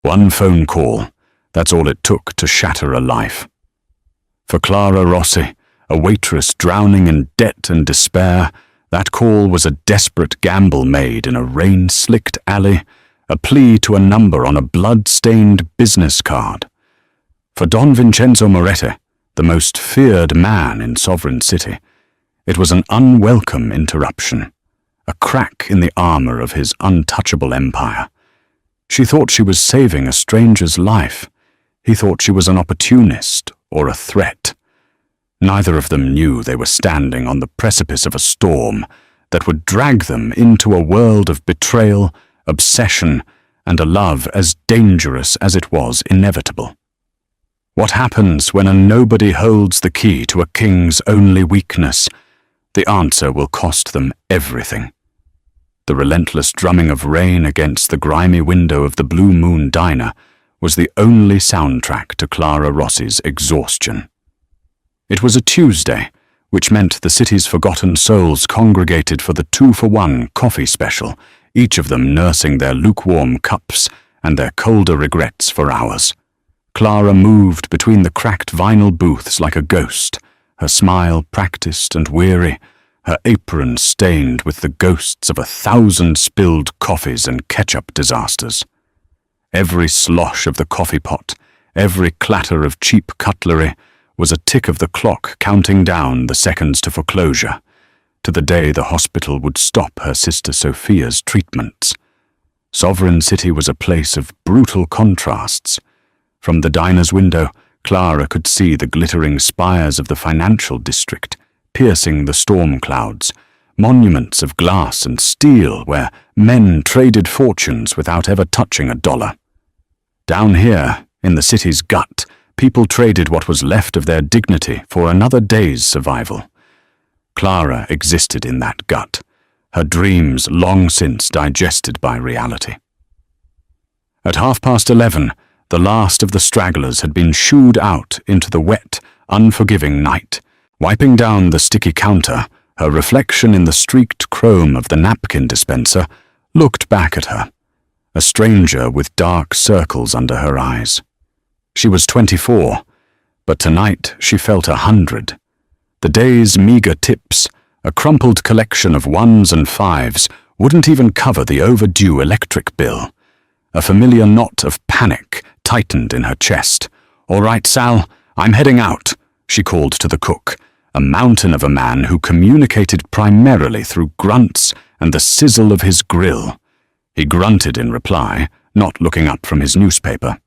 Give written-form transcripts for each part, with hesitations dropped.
One phone call, that's all it took to shatter a life. For Clara Rossi, a waitress drowning in debt and despair, that call was a desperate gamble made in a rain-slicked alley, a plea to a number on a blood-stained business card. For Don Vincenzo Moretti, the most feared man in Sovereign City, it was an unwelcome interruption, a crack in the armor of his untouchable empire. She thought she was saving a stranger's life. He thought she was an opportunist or a threat. Neither of them knew they were standing on the precipice of a storm that would drag them into a world of betrayal, obsession, and a love as dangerous as it was inevitable. What happens when a nobody holds the key to a king's only weakness? The answer will cost them everything. The relentless drumming of rain against the grimy window of the Blue Moon Diner was the only soundtrack to Clara Rossi's exhaustion. It was a Tuesday, which meant the city's forgotten souls congregated for the 2-for-1 coffee special, each of them nursing their lukewarm cups and their colder regrets for hours. Clara moved between the cracked vinyl booths like a ghost, her smile practiced and weary, her apron stained with the ghosts of 1,000 spilled coffees and ketchup disasters. Every slosh of the coffee pot, every clatter of cheap cutlery, was a tick of the clock counting down the seconds to foreclosure, to the day the hospital would stop her sister Sophia's treatments. Sovereign City was a place of brutal contrasts. From the diner's window, Clara could see the glittering spires of the financial district, piercing the storm clouds, monuments of glass and steel where men traded fortunes without ever touching a dollar. Down here, in the city's gut, people traded what was left of their dignity for another day's survival. Clara existed in that gut, her dreams long since digested by reality. At 11:30, the last of the stragglers had been shooed out into the wet, unforgiving night. Wiping down the sticky counter, her reflection in the streaked chrome of the napkin dispenser looked back at her, a stranger with dark circles under her eyes. She was 24, but tonight she felt 100. The day's meager tips, a crumpled collection of 1s and 5s, wouldn't even cover the overdue electric bill. A familiar knot of panic tightened in her chest. "All right, Sal, I'm heading out," she called to the cook, a mountain of a man who communicated primarily through grunts and the sizzle of his grill. He grunted in reply, not looking up from his newspaper.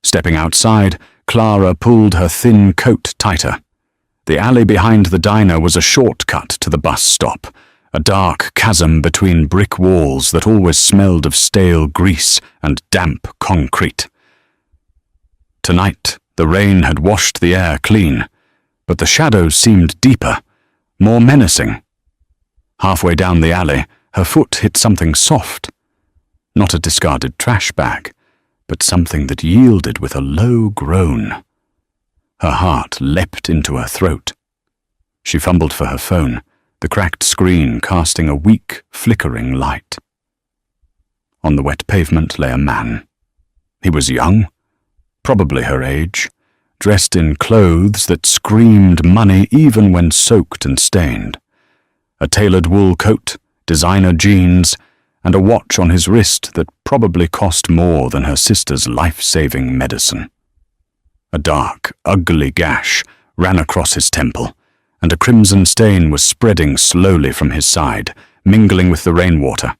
Stepping outside, Clara pulled her thin coat tighter. The alley behind the diner was a shortcut to the bus stop, a dark chasm between brick walls that always smelled of stale grease and damp concrete. Tonight, the rain had washed the air clean, but the shadows seemed deeper, more menacing. Halfway down the alley, her foot hit something soft. Not a discarded trash bag, but something that yielded with a low groan. Her heart leapt into her throat. She fumbled for her phone, the cracked screen casting a weak, flickering light. On the wet pavement lay a man. He was young, probably her age, dressed in clothes that screamed money even when soaked and stained. A tailored wool coat, designer jeans, and a watch on his wrist that probably cost more than her sister's life-saving medicine. A dark, ugly gash ran across his temple, and a crimson stain was spreading slowly from his side, mingling with the rainwater.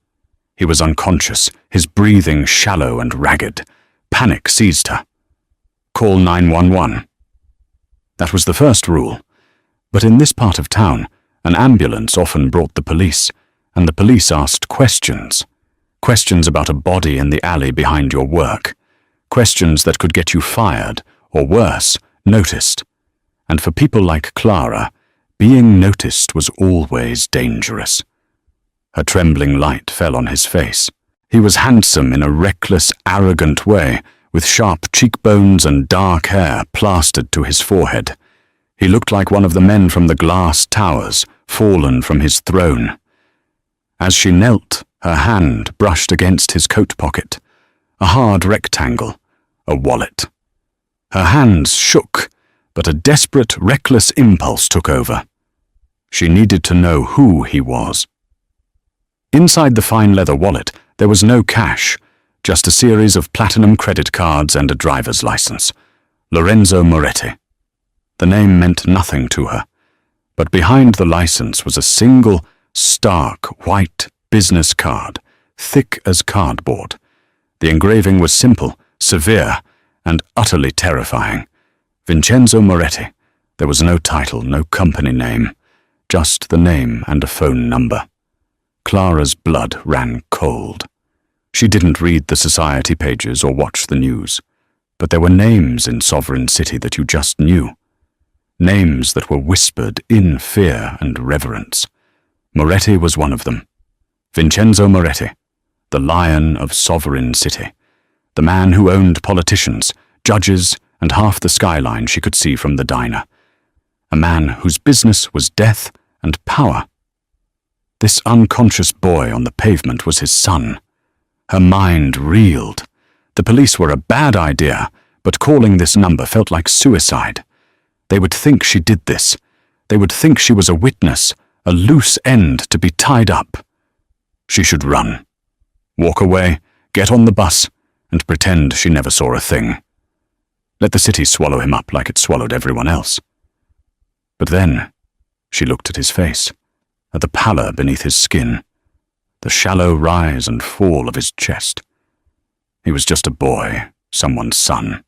He was unconscious, his breathing shallow and ragged. Panic seized her. "Call 911. That was the first rule. But in this part of town, an ambulance often brought the police, and the police asked questions. Questions about a body in the alley behind your work. Questions that could get you fired, or worse, noticed. And for people like Clara, being noticed was always dangerous. Her trembling light fell on his face. He was handsome in a reckless, arrogant way, with sharp cheekbones and dark hair plastered to his forehead. He looked like one of the men from the glass towers, fallen from his throne. As she knelt, her hand brushed against his coat pocket. a hard rectangle, a wallet. Her hands shook, but a desperate, reckless impulse took over. She needed to know who he was. Inside the fine leather wallet, there was no cash, just a series of platinum credit cards and a driver's license. Lorenzo Moretti. The name meant nothing to her, but behind the license was a single, stark, white business card, thick as cardboard. The engraving was simple, severe, and utterly terrifying. Vincenzo Moretti. There was no title, no company name, just the name and a phone number. Clara's blood ran cold. She didn't read the society pages or watch the news, but there were names in Sovereign City that you just knew. Names that were whispered in fear and reverence. Moretti was one of them. Vincenzo Moretti, the Lion of Sovereign City, the man who owned politicians, judges, and half the skyline she could see from the diner. A man whose business was death and power. This unconscious boy on the pavement was his son. Her mind reeled. The police were a bad idea, but calling this number felt like suicide. They would think she did this. They would think she was a witness, a loose end to be tied up. She should run. Walk away, get on the bus, and pretend she never saw a thing. Let the city swallow him up like it swallowed everyone else. But then, she looked at his face, at the pallor beneath his skin, the shallow rise and fall of his chest. He was just a boy, someone's son.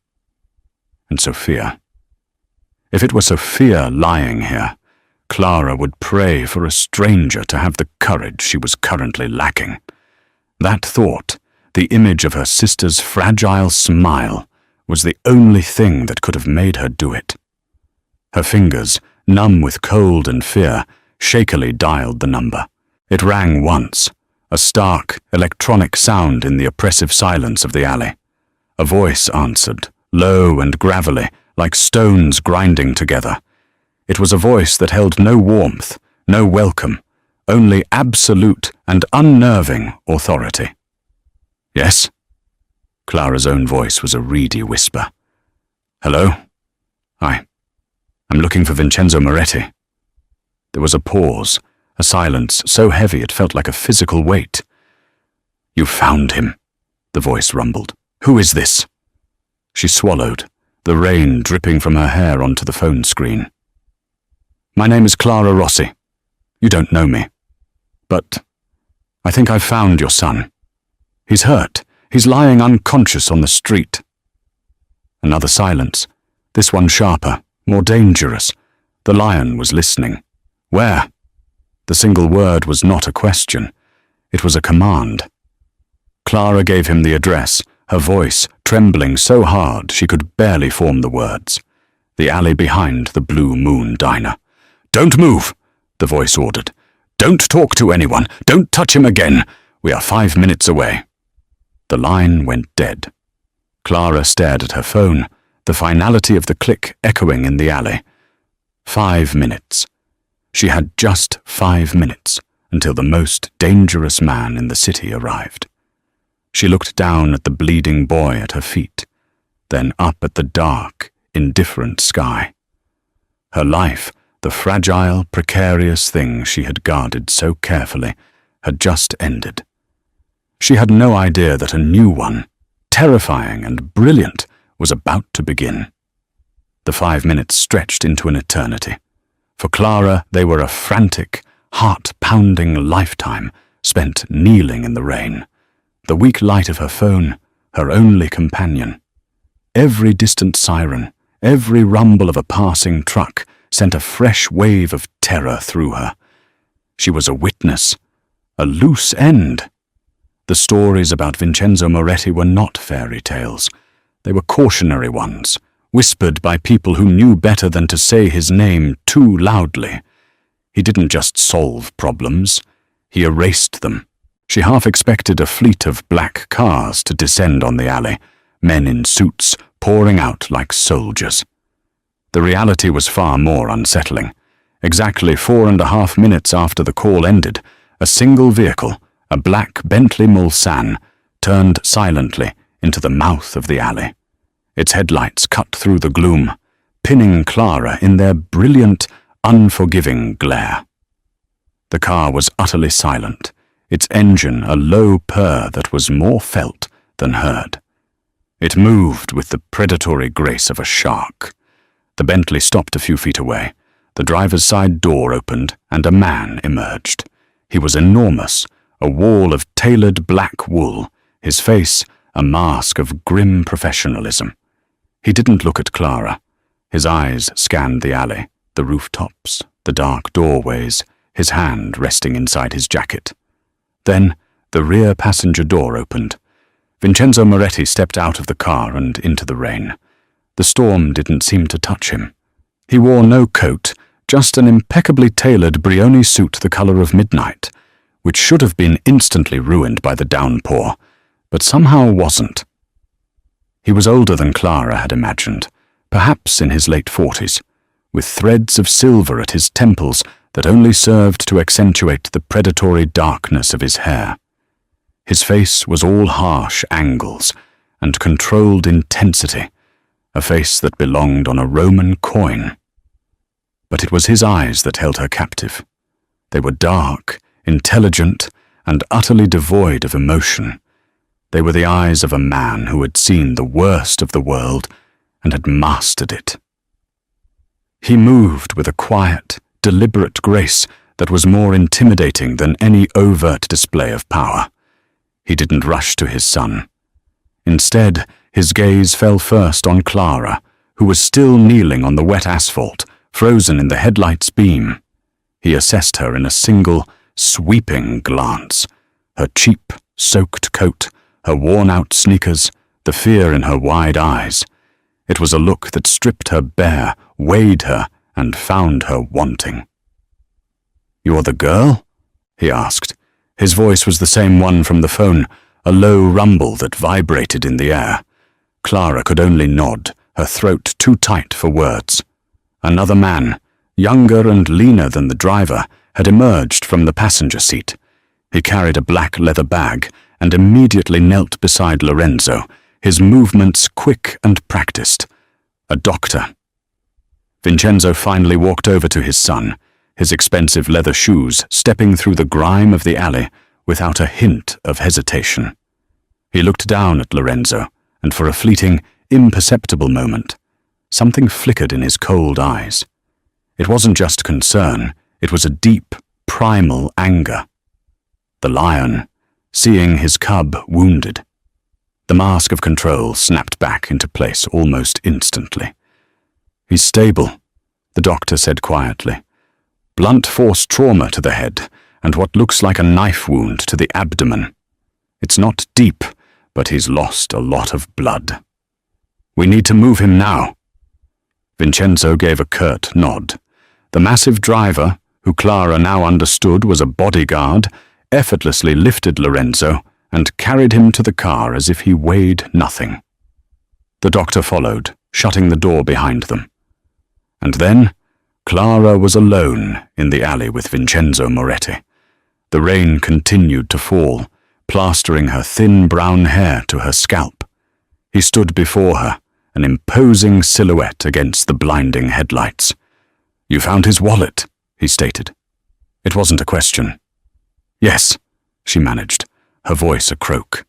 And Sophia. If it were Sophia lying here, Clara would pray for a stranger to have the courage she was currently lacking. That thought, the image of her sister's fragile smile, was the only thing that could have made her do it. Her fingers, numb with cold and fear, shakily dialed the number. It rang once, a stark, electronic sound in the oppressive silence of the alley. A voice answered, low and gravelly, like stones grinding together. It was a voice that held no warmth, no welcome, only absolute and unnerving authority. Yes? Clara's own voice was a reedy whisper. Hello? I'm looking for Vincenzo Moretti. There was a pause, a silence so heavy it felt like a physical weight. You found him, the voice rumbled. Who is this? She swallowed, the rain dripping from her hair onto the phone screen. My name is Clara Rossi. You don't know me. But I think I've found your son. He's hurt. He's lying unconscious on the street. Another silence, this one sharper, more dangerous. The lion was listening. Where? The single word was not a question. It was a command. Clara gave him the address, her voice trembling so hard she could barely form the words. The alley behind the Blue Moon Diner. Don't move, the voice ordered. Don't talk to anyone. Don't touch him again. We are 5 minutes away. The line went dead. Clara stared at her phone, the finality of the click echoing in the alley. 5 minutes. She had just 5 minutes until the most dangerous man in the city arrived. She looked down at the bleeding boy at her feet, then up at the dark, indifferent sky. Her life, the fragile, precarious thing she had guarded so carefully, had just ended. She had no idea that a new one, terrifying and brilliant, was about to begin. The 5 minutes stretched into an eternity. For Clara, they were a frantic, heart-pounding lifetime spent kneeling in the rain. The weak light of her phone, her only companion. Every distant siren, every rumble of a passing truck sent a fresh wave of terror through her. She was a witness, a loose end. The stories about Vincenzo Moretti were not fairy tales. They were cautionary ones, whispered by people who knew better than to say his name too loudly. He didn't just solve problems, he erased them. She half expected a fleet of black cars to descend on the alley, men in suits pouring out like soldiers. The reality was far more unsettling. Exactly 4.5 minutes after the call ended, a single vehicle, a black Bentley Mulsanne, turned silently into the mouth of the alley. Its headlights cut through the gloom, pinning Clara in their brilliant, unforgiving glare. The car was utterly silent, its engine a low purr that was more felt than heard. It moved with the predatory grace of a shark. The Bentley stopped a few feet away. The driver's side door opened and a man emerged. He was enormous, a wall of tailored black wool, his face a mask of grim professionalism. He didn't look at Clara. His eyes scanned the alley, the rooftops, the dark doorways, his hand resting inside his jacket. Then the rear passenger door opened. Vincenzo Moretti stepped out of the car and into the rain. The storm didn't seem to touch him. He wore no coat, just an impeccably tailored Brioni suit the color of midnight, which should have been instantly ruined by the downpour, but somehow wasn't. He was older than Clara had imagined, perhaps in his late 40s, with threads of silver at his temples that only served to accentuate the predatory darkness of his hair. His face was all harsh angles and controlled intensity, a face that belonged on a Roman coin. But it was his eyes that held her captive. They were dark, intelligent, and utterly devoid of emotion. They were the eyes of a man who had seen the worst of the world and had mastered it. He moved with a quiet, deliberate grace that was more intimidating than any overt display of power. He didn't rush to his son. Instead, his gaze fell first on Clara, who was still kneeling on the wet asphalt, frozen in the headlight's beam. He assessed her in a single, sweeping glance. Her cheap, soaked coat, her worn-out sneakers, the fear in her wide eyes. It was a look that stripped her bare, weighed her, and found her wanting. "You're the girl?" he asked. His voice was the same one from the phone, a low rumble that vibrated in the air. Clara could only nod, her throat too tight for words. Another man, younger and leaner than the driver, had emerged from the passenger seat. He carried a black leather bag and immediately knelt beside Lorenzo, his movements quick and practiced. A doctor. Vincenzo finally walked over to his son, his expensive leather shoes stepping through the grime of the alley without a hint of hesitation. He looked down at Lorenzo, and for a fleeting, imperceptible moment, something flickered in his cold eyes. It wasn't just concern, it was a deep, primal anger. The lion, seeing his cub wounded. The mask of control snapped back into place almost instantly. "He's stable," the doctor said quietly. "Blunt force trauma to the head, and what looks like a knife wound to the abdomen. It's not deep, but he's lost a lot of blood. We need to move him now." Vincenzo gave a curt nod. The massive driver, who Clara now understood was a bodyguard, effortlessly lifted Lorenzo and carried him to the car as if he weighed nothing. The doctor followed, shutting the door behind them. And then, Clara was alone in the alley with Vincenzo Moretti. The rain continued to fall, plastering her thin brown hair to her scalp. He stood before her, an imposing silhouette against the blinding headlights. "You found his wallet," he stated. It wasn't a question. "Yes," she managed, her voice a croak.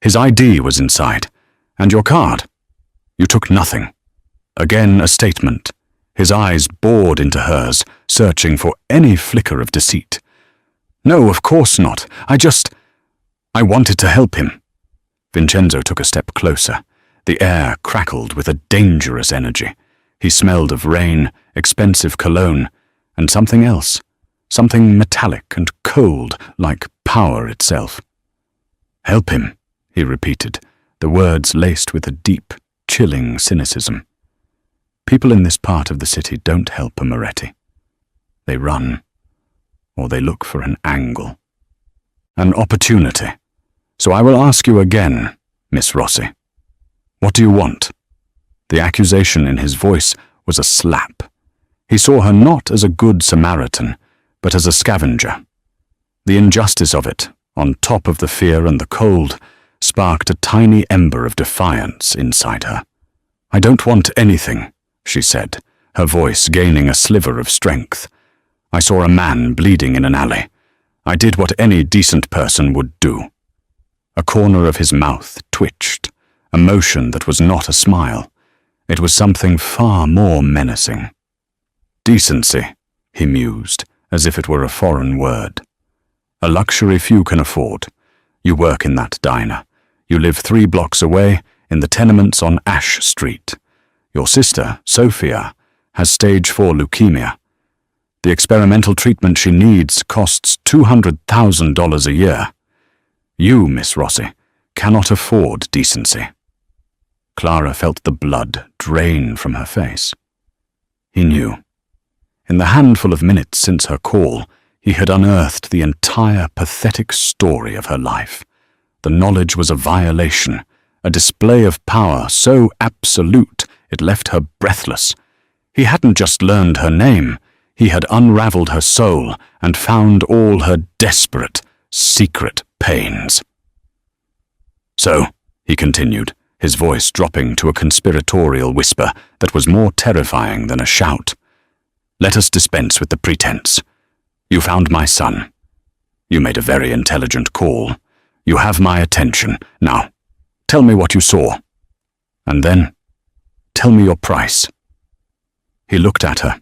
"His ID was inside. And your card. You took nothing." Again a statement. His eyes bored into hers, searching for any flicker of deceit. "No, of course not. I wanted to help him." Vincenzo took a step closer. The air crackled with a dangerous energy. He smelled of rain, expensive cologne, and something else. Something metallic and cold, like power itself. "Help him," he repeated, the words laced with a deep, chilling cynicism. People in this part of the city don't help a Moretti. They run, or they look for an angle. An opportunity. "So I will ask you again, Miss Rossi. What do you want?" The accusation in his voice was a slap. He saw her not as a good Samaritan, but as a scavenger. The injustice of it, on top of the fear and the cold, sparked a tiny ember of defiance inside her. "I don't want anything," she said, her voice gaining a sliver of strength. "I saw a man bleeding in an alley. I did what any decent person would do." A corner of his mouth twitched, a motion that was not a smile. It was something far more menacing. "Decency," he mused, as if it were a foreign word. "A luxury few can afford. You work in that diner. You live 3 blocks away, in the tenements on Ash Street. Your sister, Sophia, has stage 4 leukemia. The experimental treatment she needs costs $200,000 a year. You, Miss Rossi, cannot afford decency." Clara felt the blood drain from her face. He knew. In the handful of minutes since her call, he had unearthed the entire pathetic story of her life. The knowledge was a violation, a display of power so absolute it left her breathless. He hadn't just learned her name, he had unraveled her soul and found all her desperate, secret pains. "So," he continued, his voice dropping to a conspiratorial whisper that was more terrifying than a shout, "let us dispense with the pretense. You found my son. You made a very intelligent call. You have my attention. Now, tell me what you saw. And then, tell me your price." He looked at her,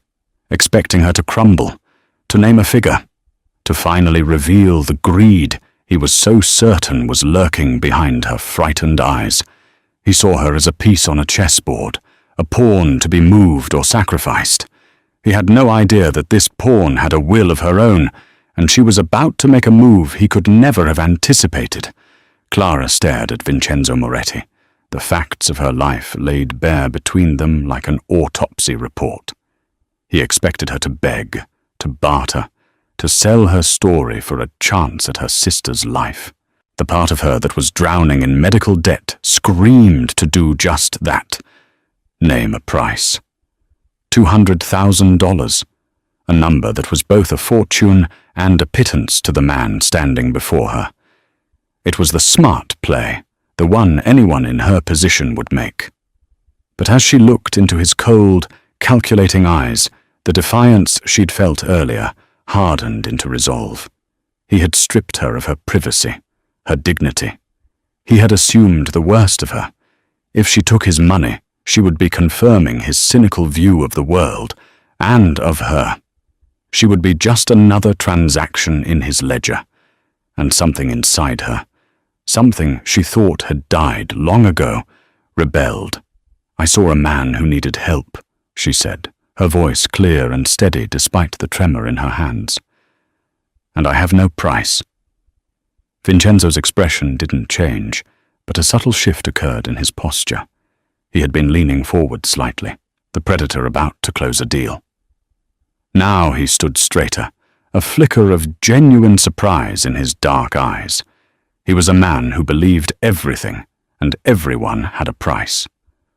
expecting her to crumble, to name a figure, to finally reveal the greed he was so certain was lurking behind her frightened eyes. He saw her as a piece on a chessboard, a pawn to be moved or sacrificed. He had no idea that this pawn had a will of her own, and she was about to make a move he could never have anticipated. Clara stared at Vincenzo Moretti, the facts of her life laid bare between them like an autopsy report. He expected her to beg, to barter, to sell her story for a chance at her sister's life. The part of her that was drowning in medical debt screamed to do just that. Name a price. $200,000, a number that was both a fortune and a pittance to the man standing before her. It was the smart play, the one anyone in her position would make. But as she looked into his cold, calculating eyes, the defiance she'd felt earlier hardened into resolve. He had stripped her of her privacy, her dignity. He had assumed the worst of her. If she took his money, she would be confirming his cynical view of the world and of her. She would be just another transaction in his ledger. And something inside her, something she thought had died long ago, rebelled. "I saw a man who needed help," she said, her voice clear and steady despite the tremor in her hands. "And I have no price." Vincenzo's expression didn't change, but a subtle shift occurred in his posture. He had been leaning forward slightly, the predator about to close a deal. Now he stood straighter, a flicker of genuine surprise in his dark eyes. He was a man who believed everything, and everyone had a price.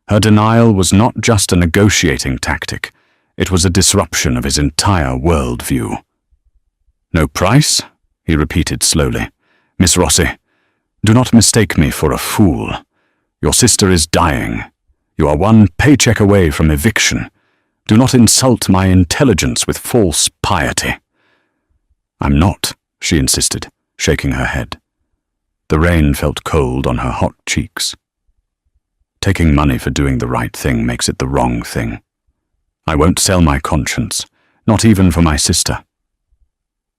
Her denial was not just a negotiating tactic, it was a disruption of his entire worldview. "No price?" he repeated slowly. "Miss Rossi, do not mistake me for a fool. Your sister is dying. You are one paycheck away from eviction. Do not insult my intelligence with false piety." "I'm not," she insisted, shaking her head. The rain felt cold on her hot cheeks. "Taking money for doing the right thing makes it the wrong thing. I won't sell my conscience, not even for my sister."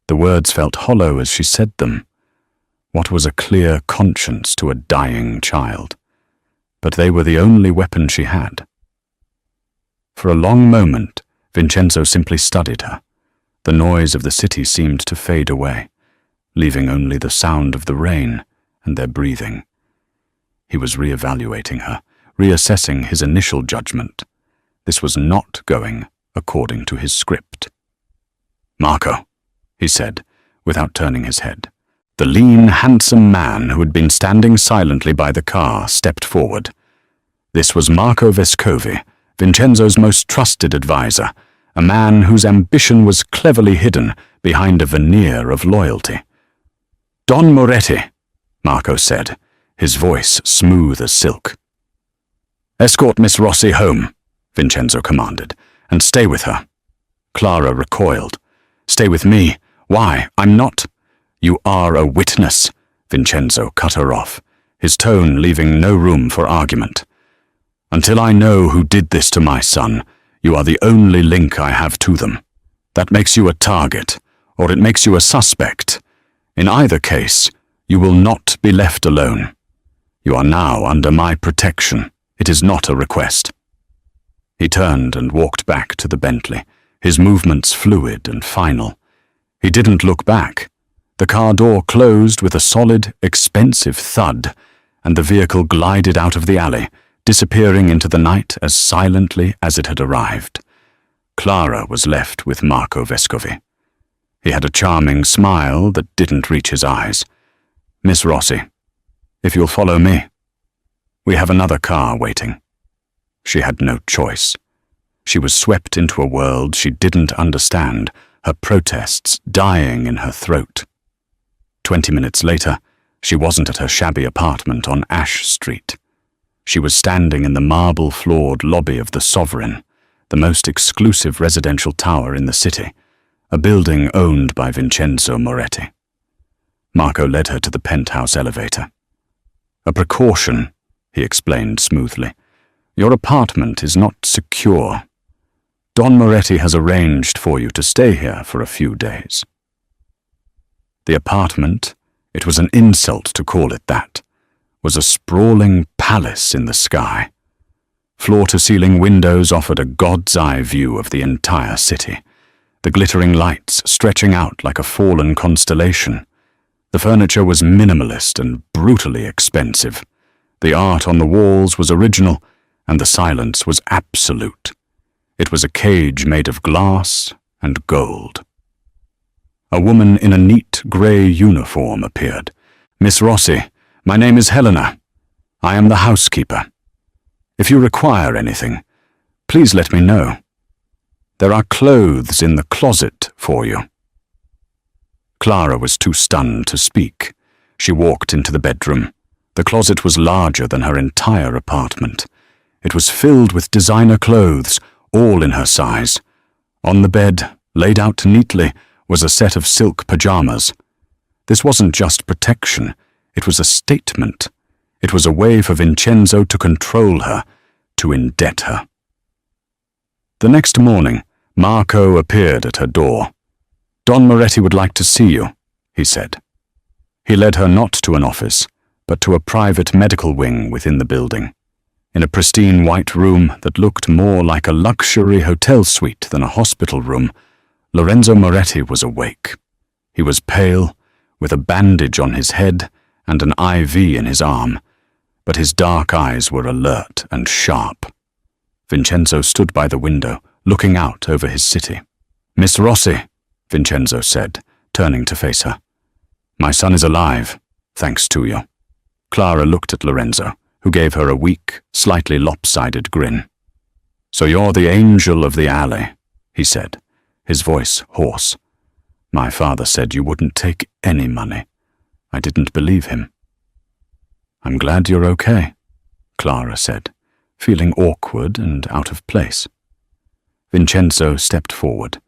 The words felt hollow as she said them. What was a clear conscience to a dying child? But they were the only weapon she had. For a long moment, Vincenzo simply studied her. The noise of the city seemed to fade away, leaving only the sound of the rain and their breathing. He was reevaluating her, reassessing his initial judgment. This was not going according to his script. "Marco," he said, without turning his head. The lean, handsome man who had been standing silently by the car stepped forward. This was Marco Vescovi, Vincenzo's most trusted advisor, a man whose ambition was cleverly hidden behind a veneer of loyalty. "Don Moretti," Marco said, his voice smooth as silk. "Escort Miss Rossi home," Vincenzo commanded, "and stay with her." Clara recoiled. "Stay with me? Why? I'm not—" "You are a witness," Vincenzo cut her off, his tone leaving no room for argument. "Until I know who did this to my son, you are the only link I have to them. That makes you a target, or it makes you a suspect. In either case, you will not be left alone. You are now under my protection. It is not a request." He turned and walked back to the Bentley, his movements fluid and final. He didn't look back. The car door closed with a solid, expensive thud, and the vehicle glided out of the alley, disappearing into the night as silently as it had arrived. Clara was left with Marco Vescovi. He had a charming smile that didn't reach his eyes. "Miss Rossi, if you'll follow me. We have another car waiting." She had no choice. She was swept into a world she didn't understand, her protests dying in her throat. 20 minutes later, she wasn't at her shabby apartment on Ash Street. She was standing in the marble-floored lobby of the Sovereign, the most exclusive residential tower in the city, a building owned by Vincenzo Moretti. Marco led her to the penthouse elevator. "A precaution," he explained smoothly. "Your apartment is not secure. Don Moretti has arranged for you to stay here for a few days." The apartment, it was an insult to call it that, was a sprawling palace in the sky. Floor-to-ceiling windows offered a god's-eye view of the entire city, the glittering lights stretching out like a fallen constellation. The furniture was minimalist and brutally expensive. The art on the walls was original, and the silence was absolute. It was a cage made of glass and gold. A woman in a neat grey uniform appeared. "Miss Rossi, my name is Helena. I am the housekeeper. If you require anything, please let me know. There are clothes in the closet for you." Clara was too stunned to speak. She walked into the bedroom. The closet was larger than her entire apartment. It was filled with designer clothes, all in her size. On the bed, laid out neatly, was a set of silk pajamas. This wasn't just protection, it was a statement. It was a way for Vincenzo to control her, to indebt her. The next morning, Marco appeared at her door. "Don Moretti would like to see you," he said. He led her not to an office, but to a private medical wing within the building. In a pristine white room that looked more like a luxury hotel suite than a hospital room, Lorenzo Moretti was awake. He was pale, with a bandage on his head and an IV in his arm, but his dark eyes were alert and sharp. Vincenzo stood by the window, looking out over his city. "Miss Rossi," Vincenzo said, turning to face her. "My son is alive, thanks to you." Clara looked at Lorenzo, who gave her a weak, slightly lopsided grin. "So you're the angel of the alley," he said, his voice hoarse. "My father said you wouldn't take any money. I didn't believe him." "I'm glad you're okay," Clara said, feeling awkward and out of place. Vincenzo stepped forward.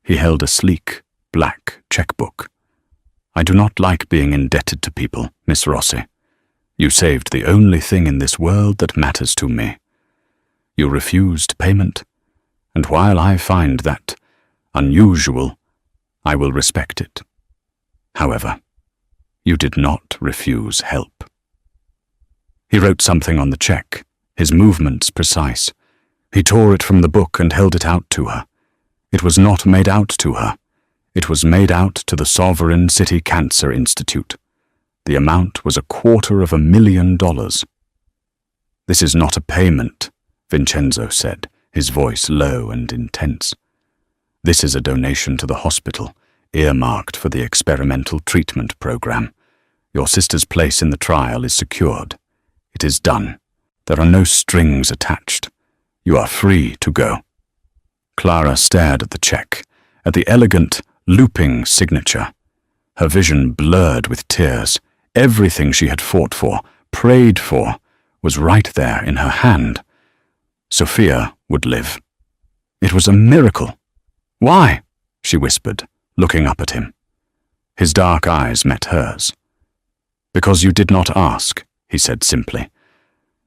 He held a sleek, black checkbook. "I do not like being indebted to people, Miss Rossi. You saved the only thing in this world that matters to me. You refused payment, and while I find that unusual, I will respect it. However, you did not refuse help." He wrote something on the check, his movements precise. He tore it from the book and held it out to her. It was not made out to her. It was made out to the Sovereign City Cancer Institute. The amount was $250,000. "This is not a payment," Vincenzo said, his voice low and intense. "This is a donation to the hospital, earmarked for the experimental treatment program. Your sister's place in the trial is secured. It is done. There are no strings attached. You are free to go." Clara stared at the check, at the elegant, looping signature. Her vision blurred with tears. Everything she had fought for, prayed for was right there in her hand. Sophia would live. It was a miracle. "Why?" she whispered, looking up at him. His dark eyes met hers. "Because you did not ask," he said simply,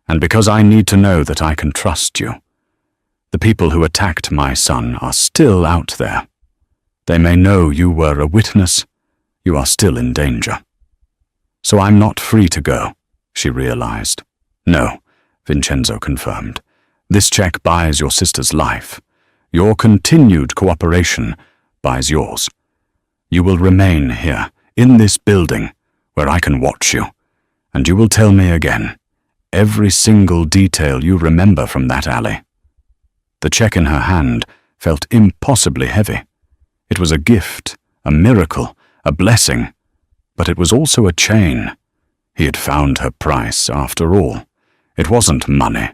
"and because I need to know that I can trust you. The people who attacked my son are still out there. They may know you were a witness. You are still in danger. So I'm not free to go," she realized. "No," Vincenzo confirmed. "This check buys your sister's life. Your continued cooperation buys yours. You will remain here, in this building, where I can watch you, and you will tell me again every single detail you remember from that alley." The check in her hand felt impossibly heavy. It was a gift, a miracle, a blessing, but it was also a chain. He had found her price after all. It wasn't money,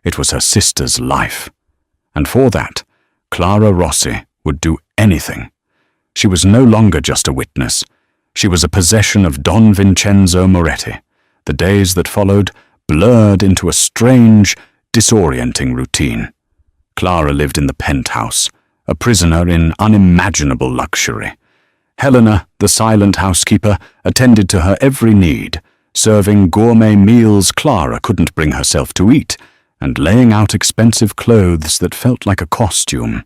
it was her sister's life. And for that, Clara Rossi would do anything. She was no longer just a witness. She was a possession of Don Vincenzo Moretti. The days that followed blurred into a strange, disorienting routine. Clara lived in the penthouse, a prisoner in unimaginable luxury. Helena, the silent housekeeper, attended to her every need, serving gourmet meals Clara couldn't bring herself to eat, and laying out expensive clothes that felt like a costume.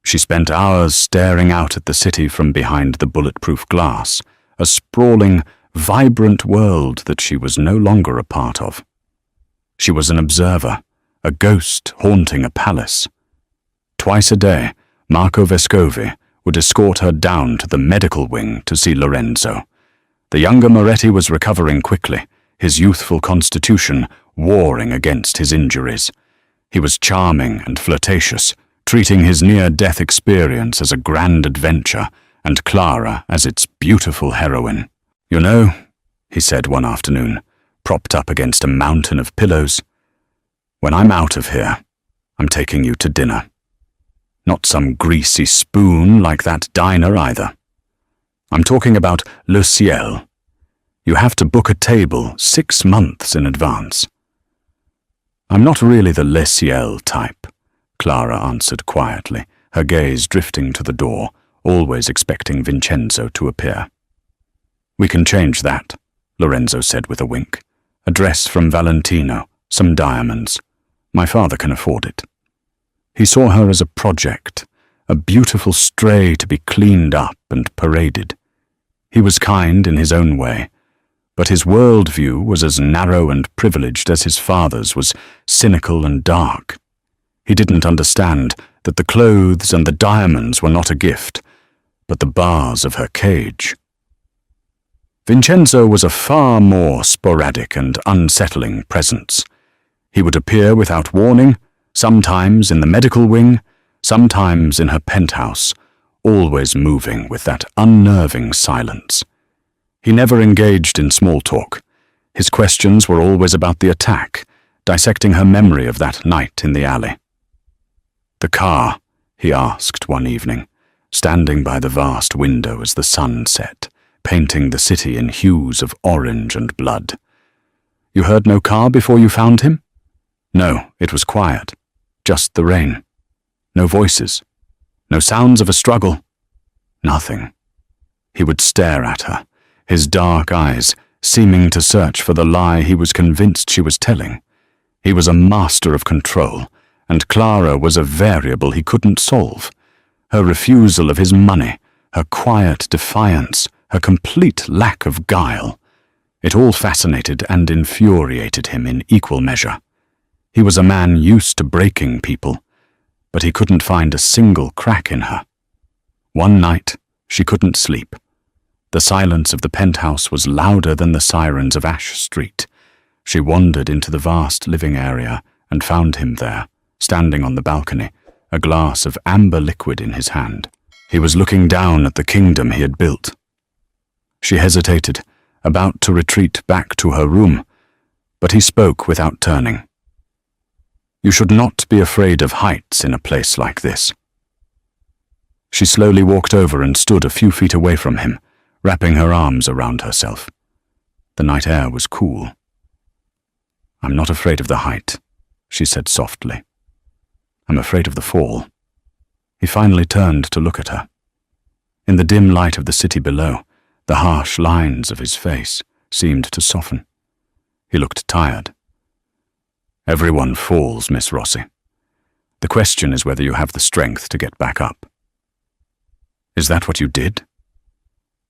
She spent hours staring out at the city from behind the bulletproof glass, a sprawling, vibrant world that she was no longer a part of. She was an observer, a ghost haunting a palace. Twice a day, Marco Vescovi would escort her down to the medical wing to see Lorenzo. The younger Moretti was recovering quickly, his youthful constitution warring against his injuries. He was charming and flirtatious, treating his near-death experience as a grand adventure and Clara as its beautiful heroine. "You know," he said one afternoon, propped up against a mountain of pillows, "when I'm out of here, I'm taking you to dinner. Not some greasy spoon like that diner either. I'm talking about Le Ciel. You have to book a table 6 months in advance." "I'm not really the Le Ciel type," Clara answered quietly, her gaze drifting to the door, always expecting Vincenzo to appear. "We can change that," Lorenzo said with a wink. "A dress from Valentino, some diamonds. My father can afford it." He saw her as a project, a beautiful stray to be cleaned up and paraded. He was kind in his own way, but his worldview was as narrow and privileged as his father's was cynical and dark. He didn't understand that the clothes and the diamonds were not a gift, but the bars of her cage. Vincenzo was a far more sporadic and unsettling presence. He would appear without warning, sometimes in the medical wing, sometimes in her penthouse, always moving with that unnerving silence. He never engaged in small talk. His questions were always about the attack, dissecting her memory of that night in the alley. "The car," he asked one evening, standing by the vast window as the sun set, painting the city in hues of orange and blood. "You heard no car before you found him?" "No, it was quiet. Just the rain. No voices. No sounds of a struggle. Nothing." He would stare at her, his dark eyes seeming to search for the lie he was convinced she was telling. He was a master of control, and Clara was a variable he couldn't solve. Her refusal of his money, her quiet defiance, her complete lack of guile. It all fascinated and infuriated him in equal measure. He was a man used to breaking people, but he couldn't find a single crack in her. One night, she couldn't sleep. The silence of the penthouse was louder than the sirens of Ash Street. She wandered into the vast living area and found him there, standing on the balcony, a glass of amber liquid in his hand. He was looking down at the kingdom he had built. She hesitated, about to retreat back to her room, but he spoke without turning. "You should not be afraid of heights in a place like this." She slowly walked over and stood a few feet away from him, wrapping her arms around herself. The night air was cool. "I'm not afraid of the height," she said softly. "I'm afraid of the fall." He finally turned to look at her. In the dim light of the city below, the harsh lines of his face seemed to soften. He looked tired. "Everyone falls, Miss Rossi. The question is whether you have the strength to get back up." "Is that what you did?"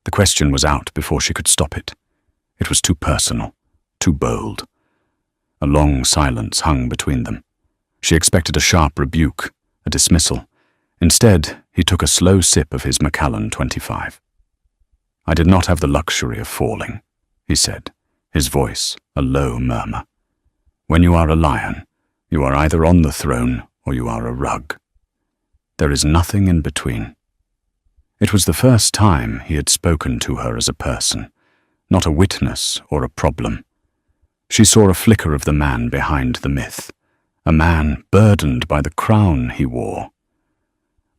The question was out before she could stop it. It was too personal, too bold. A long silence hung between them. She expected a sharp rebuke, a dismissal. Instead, he took a slow sip of his Macallan 25. "I did not have the luxury of falling," he said, his voice a low murmur. "When you are a lion, you are either on the throne or you are a rug. There is nothing in between." It was the first time he had spoken to her as a person, not a witness or a problem. She saw a flicker of the man behind the myth, a man burdened by the crown he wore.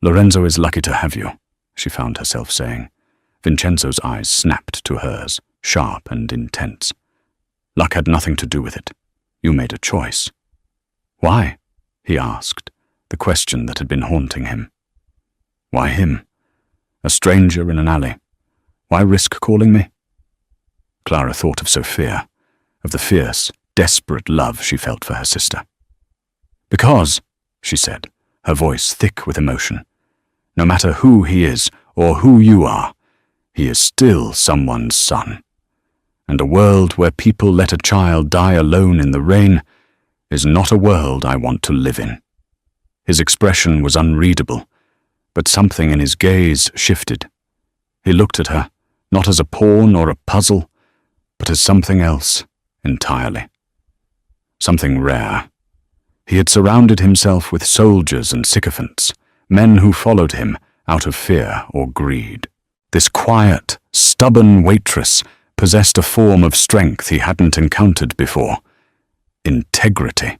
"Lorenzo is lucky to have you," she found herself saying. Vincenzo's eyes snapped to hers, sharp and intense. "Luck had nothing to do with it. You made a choice." "Why?" he asked, the question that had been haunting him. "Why him? A stranger in an alley. Why risk calling me?" Clara thought of Sophia, of the fierce, desperate love she felt for her sister. "Because," she said, her voice thick with emotion, "no matter who he is or who you are, he is still someone's son. And a world where people let a child die alone in the rain is not a world I want to live in." His expression was unreadable, but something in his gaze shifted. He looked at her, not as a pawn or a puzzle, but as something else entirely. Something rare. He had surrounded himself with soldiers and sycophants, men who followed him out of fear or greed. This quiet, stubborn waitress possessed a form of strength he hadn't encountered before. Integrity.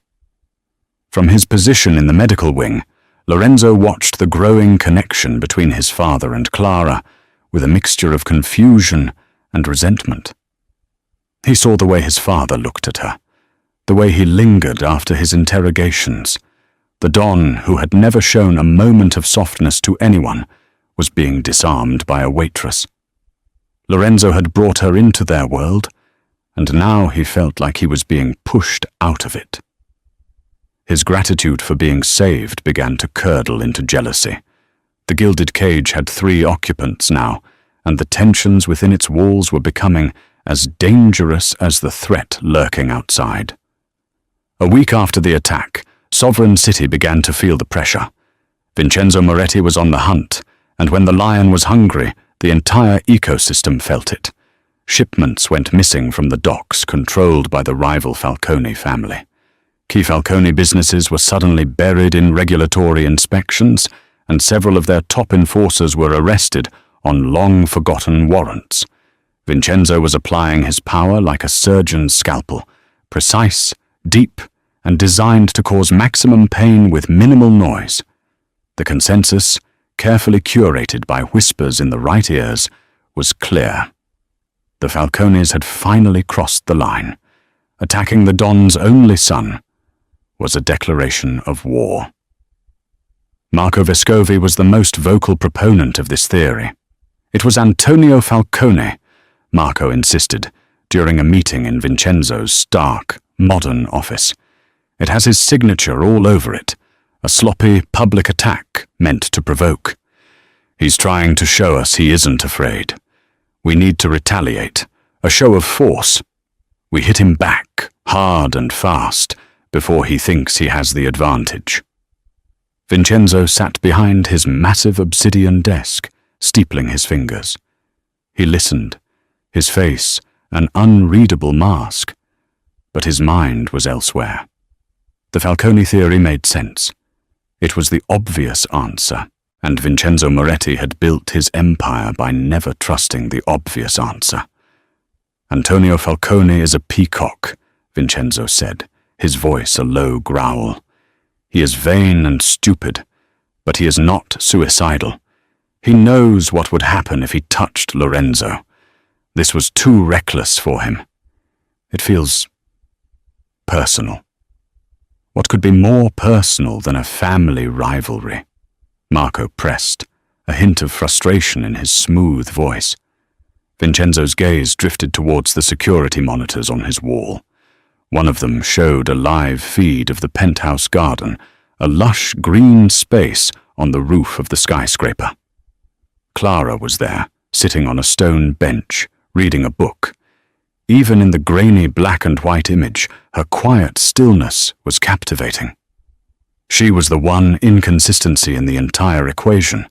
From his position in the medical wing, Lorenzo watched the growing connection between his father and Clara with a mixture of confusion and resentment. He saw the way his father looked at her, the way he lingered after his interrogations. The Don, who had never shown a moment of softness to anyone, was being disarmed by a waitress. Lorenzo had brought her into their world, and now he felt like he was being pushed out of it. His gratitude for being saved began to curdle into jealousy. The gilded cage had 3 occupants now, and the tensions within its walls were becoming as dangerous as the threat lurking outside. A week after the attack, Sovereign City began to feel the pressure. Vincenzo Moretti was on the hunt, and when the lion was hungry, the entire ecosystem felt it. Shipments went missing from the docks controlled by the rival Falcone family. Key Falcone businesses were suddenly buried in regulatory inspections, and several of their top enforcers were arrested on long-forgotten warrants. Vincenzo was applying his power like a surgeon's scalpel, precise, deep, and designed to cause maximum pain with minimal noise. The consensus, carefully curated by whispers in the right ears, was clear. The Falcones had finally crossed the line. Attacking the Don's only son was a declaration of war. Marco Vescovi was the most vocal proponent of this theory. "It was Antonio Falcone," Marco insisted, during a meeting in Vincenzo's stark, modern office. "It has his signature all over it, a sloppy public attack meant to provoke. He's trying to show us he isn't afraid. We need to retaliate, a show of force. We hit him back, hard and fast, before he thinks he has the advantage." Vincenzo sat behind his massive obsidian desk, steepling his fingers. He listened, his face an unreadable mask, but his mind was elsewhere. The Falcone theory made sense. It was the obvious answer, and Vincenzo Moretti had built his empire by never trusting the obvious answer. "Antonio Falcone is a peacock," Vincenzo said, his voice a low growl. "He is vain and stupid, but he is not suicidal. He knows what would happen if he touched Lorenzo. This was too reckless for him. It feels personal. What could be more personal than a family rivalry? Marco pressed, a hint of frustration in his smooth voice. Vincenzo's gaze drifted towards the security monitors on his wall. One of them showed a live feed of the penthouse garden, a lush green space on the roof of the skyscraper. Clara was there, sitting on a stone bench, reading a book. Even in the grainy black and white image, her quiet stillness was captivating. She was the one inconsistency in the entire equation,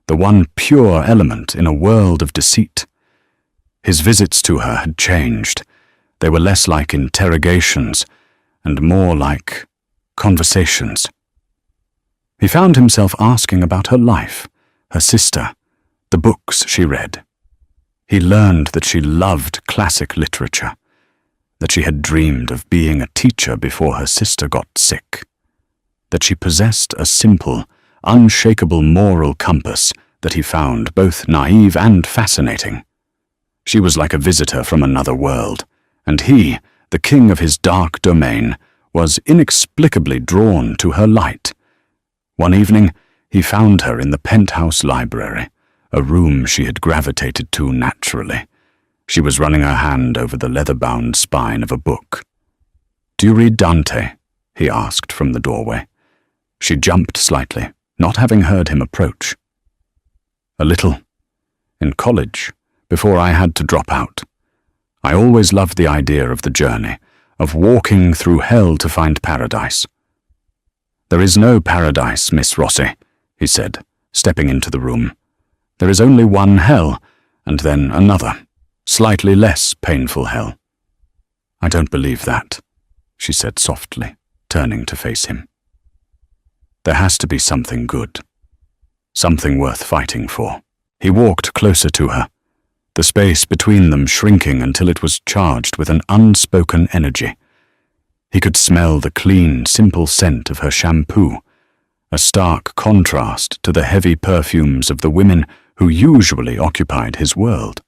the one pure element in a world of deceit. His visits to her had changed. They were less like interrogations and more like conversations. He found himself asking about her life, her sister, the books she read. He learned that she loved classic literature, that she had dreamed of being a teacher before her sister got sick, that she possessed a simple, unshakable moral compass that he found both naive and fascinating. She was like a visitor from another world, and he, the king of his dark domain, was inexplicably drawn to her light. One evening, he found her in the penthouse library, a room she had gravitated to naturally. She was running her hand over the leather-bound spine of a book. "Do you read Dante?" he asked from the doorway. She jumped slightly, not having heard him approach. "A little. In college, before I had to drop out. I always loved the idea of the journey, of walking through hell to find paradise." "There is no paradise, Miss Rossi," he said, stepping into the room. "There is only one hell, and then another, slightly less painful hell." "I don't believe that," she said softly, turning to face him. "There has to be something good, something worth fighting for." He walked closer to her, the space between them shrinking until it was charged with an unspoken energy. He could smell the clean, simple scent of her shampoo, a stark contrast to the heavy perfumes of the women who usually occupied his world.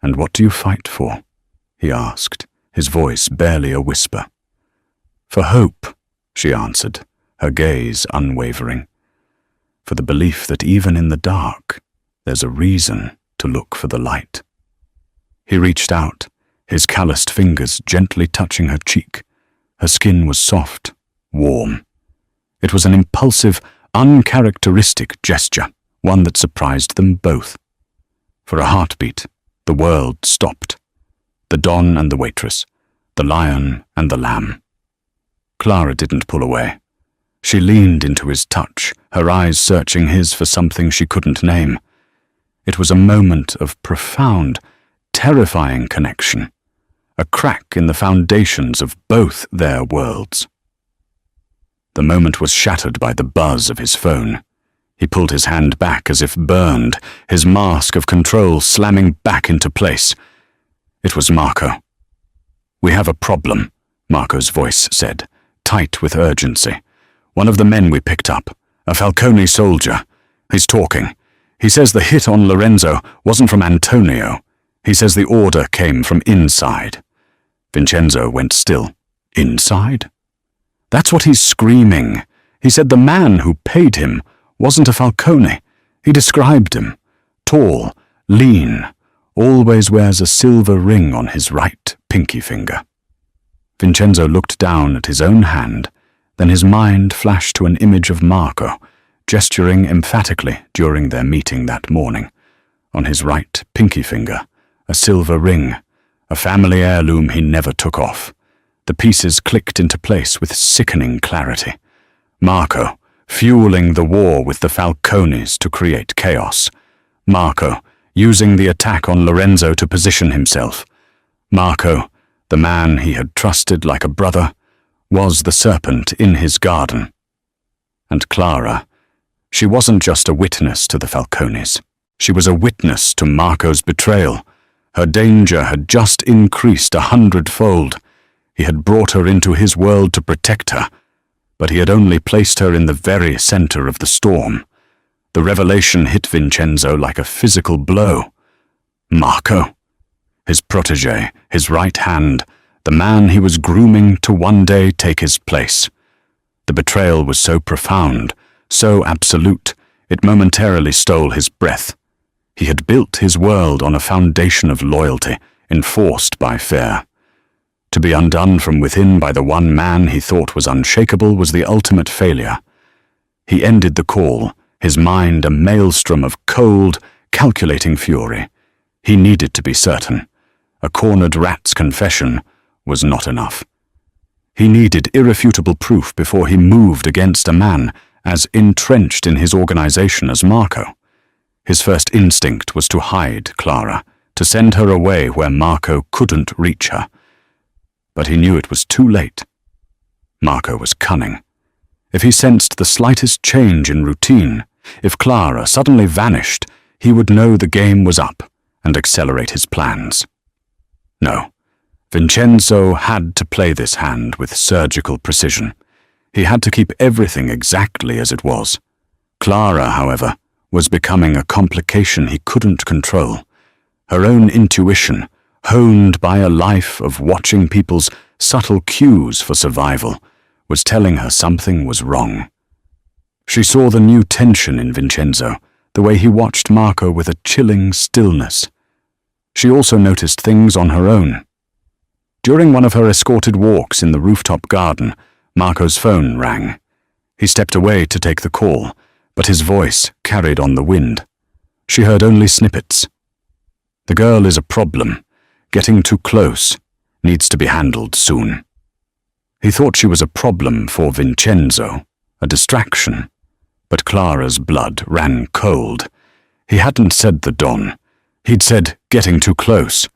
"And what do you fight for?" he asked, his voice barely a whisper. "For hope," she answered, her gaze unwavering. "For the belief that even in the dark, there's a reason to look for the light." He reached out, his calloused fingers gently touching her cheek. Her skin was soft, warm. It was an impulsive, uncharacteristic gesture, one that surprised them both. For a heartbeat, the world stopped. The Don and the Waitress, the lion and the lamb. Clara didn't pull away. She leaned into his touch, her eyes searching his for something she couldn't name. It was a moment of profound, terrifying connection, a crack in the foundations of both their worlds. The moment was shattered by the buzz of his phone. He pulled his hand back as if burned, his mask of control slamming back into place. It was Marco. "We have a problem," Marco's voice said, tight with urgency. "One of the men we picked up, a Falcone soldier. He's talking. He says the hit on Lorenzo wasn't from Antonio. He says the order came from inside." Vincenzo went still. "Inside?" "That's what he's screaming. He said the man who paid him wasn't a Falcone. He described him. Tall, lean, always wears a silver ring on his right pinky finger." Vincenzo looked down at his own hand, then his mind flashed to an image of Marco, gesturing emphatically during their meeting that morning. On his right pinky finger, a silver ring, a family heirloom he never took off. The pieces clicked into place with sickening clarity. Marco, fueling the war with the Falcones to create chaos. Marco, using the attack on Lorenzo to position himself. Marco, the man he had trusted like a brother, was the serpent in his garden. And Clara, she wasn't just a witness to the Falcones. She was a witness to Marco's betrayal. Her danger had just increased 100-fold. He had brought her into his world to protect her, but he had only placed her in the very center of the storm. The revelation hit Vincenzo like a physical blow. Marco, his protégé, his right hand, the man he was grooming to one day take his place. The betrayal was so profound, so absolute, it momentarily stole his breath. He had built his world on a foundation of loyalty, enforced by fear. To be undone from within by the one man he thought was unshakable was the ultimate failure. He ended the call, his mind a maelstrom of cold, calculating fury. He needed to be certain. A cornered rat's confession was not enough. He needed irrefutable proof before he moved against a man as entrenched in his organization as Marco. His first instinct was to hide Clara, to send her away where Marco couldn't reach her. But he knew it was too late. Marco was cunning. If he sensed the slightest change in routine, if Clara suddenly vanished, he would know the game was up and accelerate his plans. No, Vincenzo had to play this hand with surgical precision. He had to keep everything exactly as it was. Clara, however, was becoming a complication he couldn't control. Her own intuition, honed by a life of watching people's subtle cues for survival, was telling her something was wrong. She saw the new tension in Vincenzo, the way he watched Marco with a chilling stillness. She also noticed things on her own. During one of her escorted walks in the rooftop garden, Marco's phone rang. He stepped away to take the call, but his voice carried on the wind. She heard only snippets. The girl is a problem. Getting too close. Needs to be handled soon. He thought she was a problem for Vincenzo, a distraction. But Clara's blood ran cold. He hadn't said the Don. He'd said getting too close.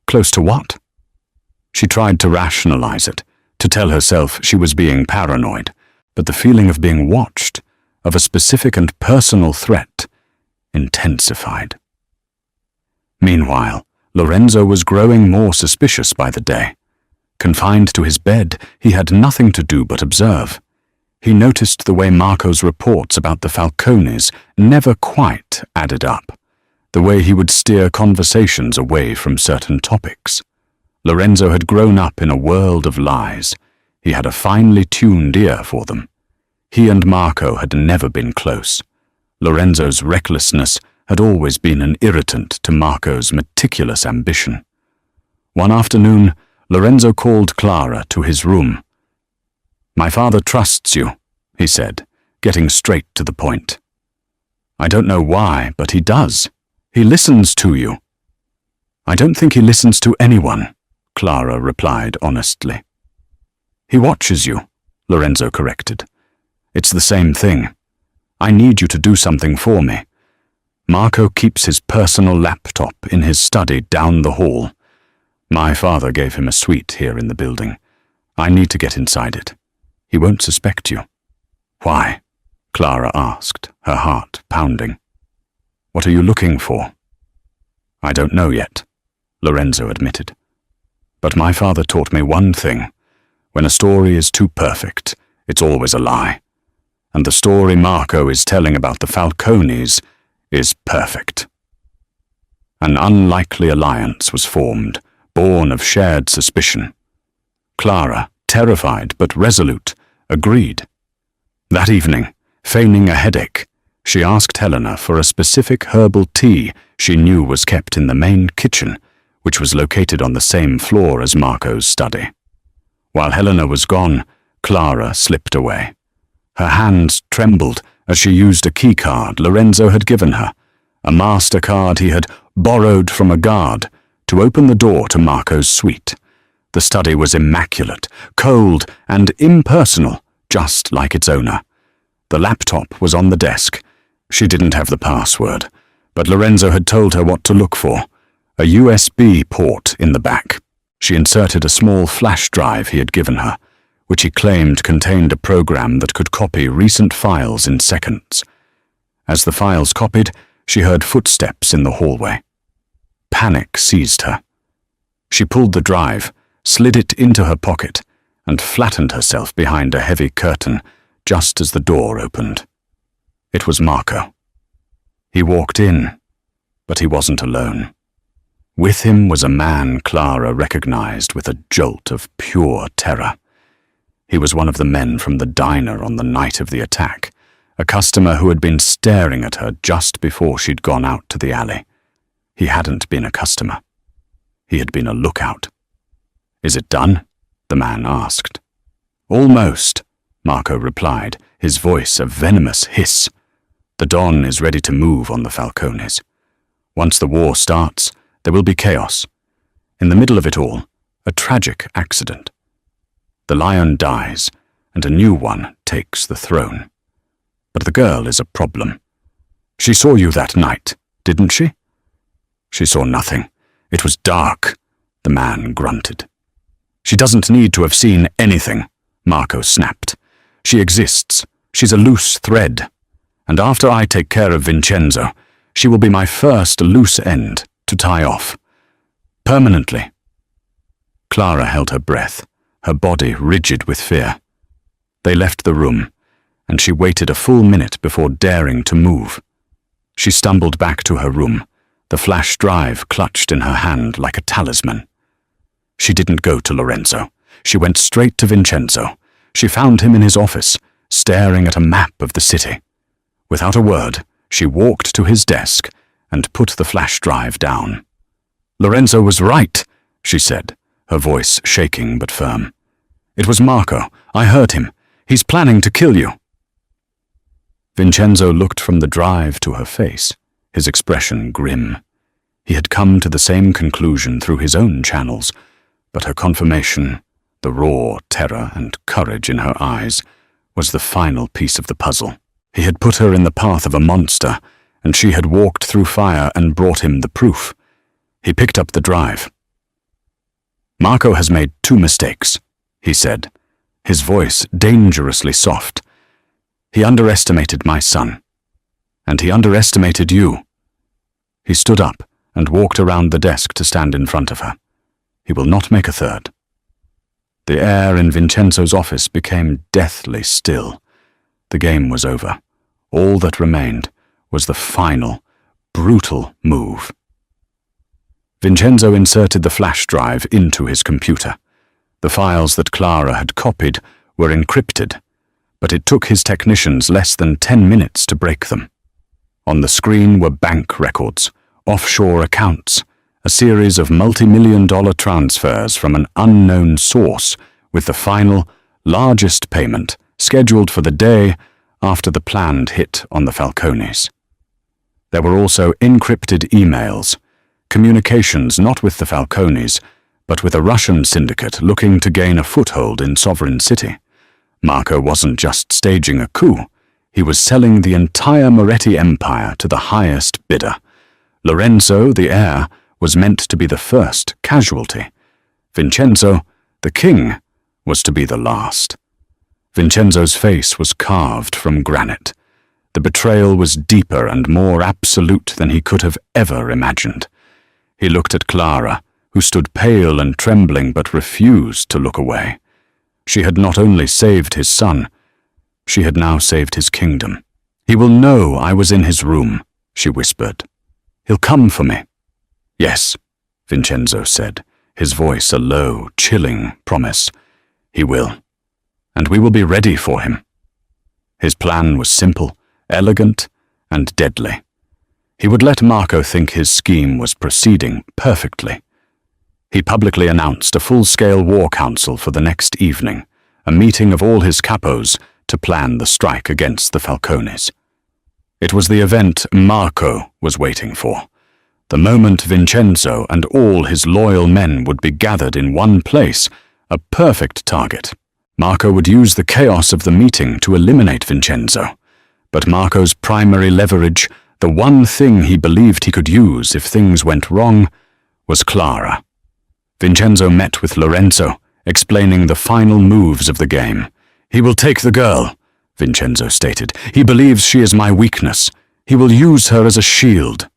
Close to what? She tried to rationalize it, to tell herself she was being paranoid, but the feeling of being watched, of a specific and personal threat, intensified. Meanwhile, Lorenzo was growing more suspicious by the day. Confined to his bed, he had nothing to do but observe. He noticed the way Marco's reports about the Falcones never quite added up, the way he would steer conversations away from certain topics. Lorenzo had grown up in a world of lies. He had a finely tuned ear for them. He and Marco had never been close. Lorenzo's recklessness had always been an irritant to Marco's meticulous ambition. One afternoon, Lorenzo called Clara to his room. "My father trusts you," he said, getting straight to the point. "I don't know why, but he does. He listens to you." "I don't think he listens to anyone," Clara replied honestly. "He watches you," Lorenzo corrected. "It's the same thing. I need you to do something for me. Marco keeps his personal laptop in his study down the hall. My father gave him a suite here in the building. I need to get inside it. He won't suspect you." "Why?" Clara asked, her heart pounding. "What are you looking for?" "I don't know yet," Lorenzo admitted. "But my father taught me one thing. When a story is too perfect, it's always a lie. And the story Marco is telling about the Falcones is perfect." An unlikely alliance was formed, born of shared suspicion. Clara, terrified but resolute, agreed. That evening, feigning a headache, she asked Helena for a specific herbal tea she knew was kept in the main kitchen, which was located on the same floor as Marco's study. While Helena was gone, Clara slipped away. Her hands trembled as she used a key card Lorenzo had given her, a MasterCard he had borrowed from a guard, to open the door to Marco's suite. The study was immaculate, cold, and impersonal, just like its owner. The laptop was on the desk. She didn't have the password, but Lorenzo had told her what to look for. A USB port in the back. She inserted a small flash drive he had given her, which he claimed contained a program that could copy recent files in seconds. As the files copied, she heard footsteps in the hallway. Panic seized her. She pulled the drive, slid it into her pocket, and flattened herself behind a heavy curtain just as the door opened. It was Marco. He walked in, but he wasn't alone. With him was a man Clara recognized with a jolt of pure terror. He was one of the men from the diner on the night of the attack, a customer who had been staring at her just before she'd gone out to the alley. He hadn't been a customer. He had been a lookout. "Is it done?" the man asked. "Almost," Marco replied, his voice a venomous hiss. "The Don is ready to move on the Falcones. Once the war starts, there will be chaos. In the middle of it all, a tragic accident. The lion dies, and a new one takes the throne. But the girl is a problem. She saw you that night, didn't she?" "She saw nothing. It was dark," the man grunted. "She doesn't need to have seen anything," Marco snapped. "She exists. She's a loose thread. And after I take care of Vincenzo, she will be my first loose end to tie off. Permanently." Clara held her breath, her body rigid with fear. They left the room, and she waited a full minute before daring to move. She stumbled back to her room, the flash drive clutched in her hand like a talisman. She didn't go to Lorenzo. She went straight to Vincenzo. She found him in his office, staring at a map of the city. Without a word, she walked to his desk and put the flash drive down. "Lorenzo was right," she said, her voice shaking but firm. "It was Marco. I heard him. He's planning to kill you." Vincenzo looked from the drive to her face, his expression grim. He had come to the same conclusion through his own channels, but her confirmation, the raw terror and courage in her eyes, was the final piece of the puzzle. He had put her in the path of a monster, and she had walked through fire and brought him the proof. He picked up the drive. "Marco has made 2 mistakes," he said, his voice dangerously soft. "He underestimated my son, and he underestimated you." He stood up and walked around the desk to stand in front of her. "He will not make a third." The air in Vincenzo's office became deathly still. The game was over. All that remained was the final, brutal move. Vincenzo inserted the flash drive into his computer. The files that Clara had copied were encrypted, but it took his technicians less than 10 minutes to break them. On the screen were bank records, offshore accounts, a series of multi-million-dollar transfers from an unknown source, with the final, largest payment scheduled for the day after the planned hit on the Falcones. There were also encrypted emails, communications not with the Falcones, but with a Russian syndicate looking to gain a foothold in Sovereign City. Marco wasn't just staging a coup, he was selling the entire Moretti Empire to the highest bidder. Lorenzo, the heir, was meant to be the first casualty. Vincenzo, the king, was to be the last. Vincenzo's face was carved from granite. The betrayal was deeper and more absolute than he could have ever imagined. He looked at Clara, who stood pale and trembling but refused to look away. She had not only saved his son, she had now saved his kingdom. "He will know I was in his room," she whispered. "He'll come for me." "Yes," Vincenzo said, his voice a low, chilling promise. "He will. And we will be ready for him." His plan was simple, elegant, and deadly. He would let Marco think his scheme was proceeding perfectly. He publicly announced a full-scale war council for the next evening, a meeting of all his capos to plan the strike against the Falcones. It was the event Marco was waiting for. The moment Vincenzo and all his loyal men would be gathered in one place, a perfect target. Marco would use the chaos of the meeting to eliminate Vincenzo. But Marco's primary leverage, the one thing he believed he could use if things went wrong, was Clara. Vincenzo met with Lorenzo, explaining the final moves of the game. "He will take the girl," Vincenzo stated. "He believes she is my weakness. He will use her as a shield."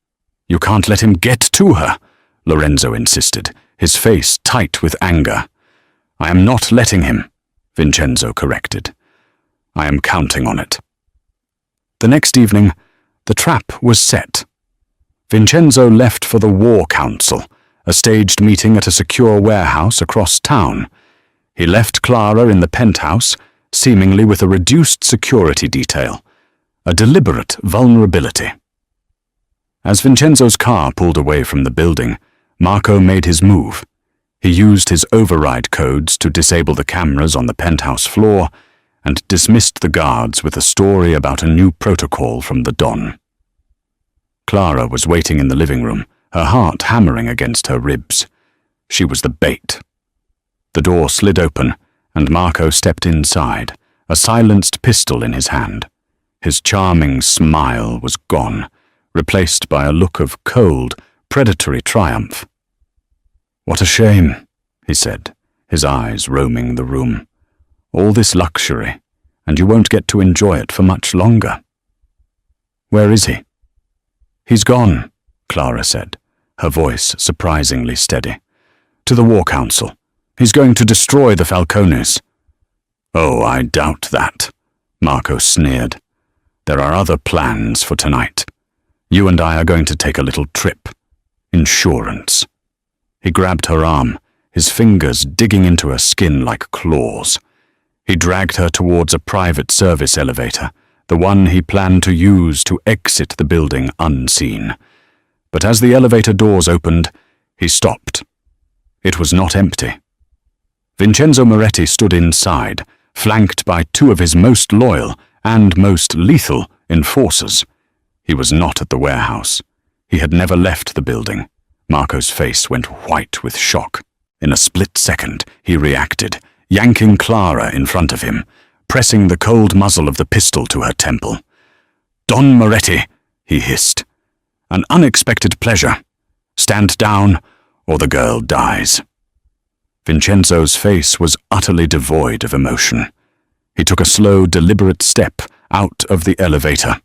"You can't let him get to her," Lorenzo insisted, his face tight with anger. "I am not letting him," Vincenzo corrected. "I am counting on it." The next evening, the trap was set. Vincenzo left for the war council, a staged meeting at a secure warehouse across town. He left Clara in the penthouse, seemingly with a reduced security detail, a deliberate vulnerability. As Vincenzo's car pulled away from the building, Marco made his move. He used his override codes to disable the cameras on the penthouse floor and dismissed the guards with a story about a new protocol from the Don. Clara was waiting in the living room, her heart hammering against her ribs. She was the bait. The door slid open, and Marco stepped inside, a silenced pistol in his hand. His charming smile was gone, replaced by a look of cold, predatory triumph. "What a shame," he said, his eyes roaming the room. "All this luxury, and you won't get to enjoy it for much longer." "Where is he?" "He's gone," Clara said, her voice surprisingly steady. "To the War Council. He's going to destroy the Falcones." "Oh, I doubt that," Marco sneered. "There are other plans for tonight. You and I are going to take a little trip. Insurance." He grabbed her arm, his fingers digging into her skin like claws. He dragged her towards a private service elevator, the one he planned to use to exit the building unseen. But as the elevator doors opened, he stopped. It was not empty. Vincenzo Moretti stood inside, flanked by two of his most loyal and most lethal enforcers. He was not at the warehouse. He had never left the building. Marco's face went white with shock. In a split second, he reacted, yanking Clara in front of him, pressing the cold muzzle of the pistol to her temple. "Don Moretti," he hissed. "An unexpected pleasure. Stand down, or the girl dies." Vincenzo's face was utterly devoid of emotion. He took a slow, deliberate step out of the elevator.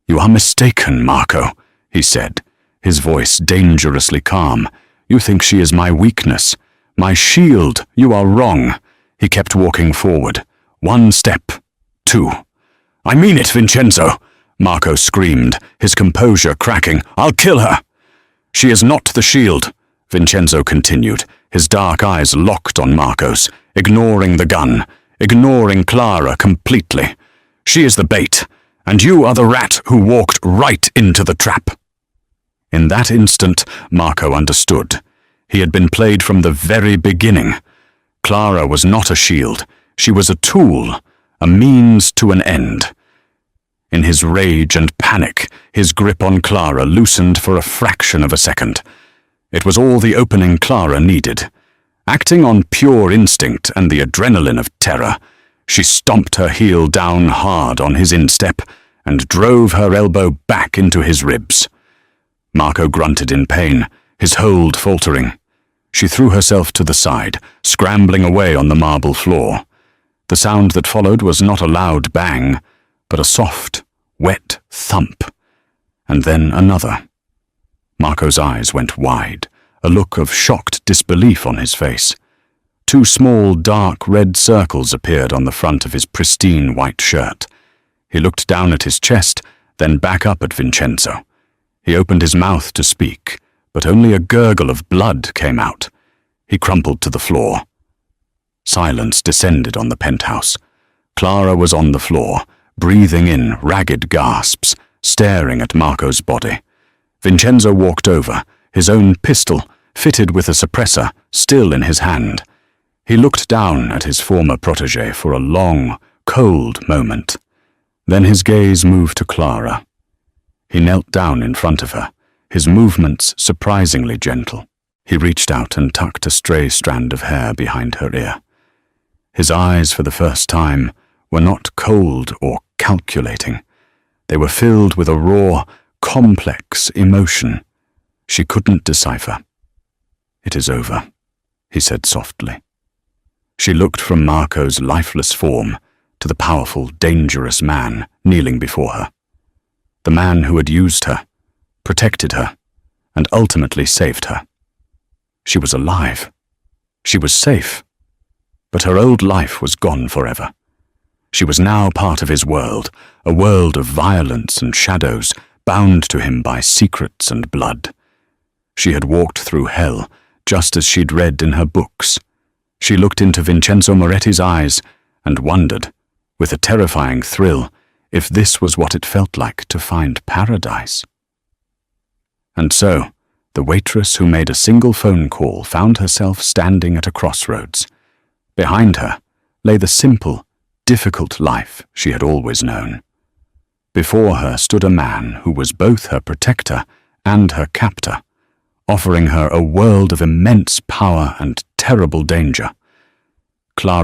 "You are mistaken, Marco," he said, his voice dangerously calm. "You think she is my weakness, my shield. You are wrong." He kept walking forward. One step, two. "I mean it, Vincenzo," Marco screamed, his composure cracking. "I'll kill her." "She is not the shield," Vincenzo continued, his dark eyes locked on Marco's, ignoring the gun, ignoring Clara completely. "She is the bait, and you are the rat who walked right into the trap." In that instant, Marco understood. He had been played from the very beginning. Clara was not a shield. She was a tool, a means to an end. In his rage and panic, his grip on Clara loosened for a fraction of a second. It was all the opening Clara needed. Acting on pure instinct and the adrenaline of terror, she stomped her heel down hard on his instep and drove her elbow back into his ribs. Marco grunted in pain, his hold faltering. She threw herself to the side, scrambling away on the marble floor. The sound that followed was not a loud bang, but a soft, wet thump, and then another. Marco's eyes went wide, a look of shocked disbelief on his face. Two small, dark red circles appeared on the front of his pristine white shirt. He looked down at his chest, then back up at Vincenzo. He opened his mouth to speak, but only a gurgle of blood came out. He crumpled to the floor. Silence descended on the penthouse. Clara was on the floor, breathing in ragged gasps, staring at Marco's body. Vincenzo walked over, his own pistol, fitted with a suppressor, still in his hand. He looked down at his former protégé for a long, cold moment. Then his gaze moved to Clara. He knelt down in front of her, his movements surprisingly gentle. He reached out and tucked a stray strand of hair behind her ear. His eyes, for the first time, were not cold or calculating. They were filled with a raw, complex emotion she couldn't decipher. "It is over," he said softly. She looked from Marco's lifeless form to the powerful, dangerous man kneeling before her. The man who had used her, protected her, and ultimately saved her. She was alive. She was safe. But her old life was gone forever. She was now part of his world, a world of violence and shadows, bound to him by secrets and blood. She had walked through hell, just as she'd read in her books. She looked into Vincenzo Moretti's eyes and wondered, with a terrifying thrill, if this was what it felt like to find paradise. And so, the waitress who made a single phone call found herself standing at a crossroads. Behind her lay the simple, difficult life she had always known. Before her stood a man who was both her protector and her captor, offering her a world of immense power and terrible danger. Clara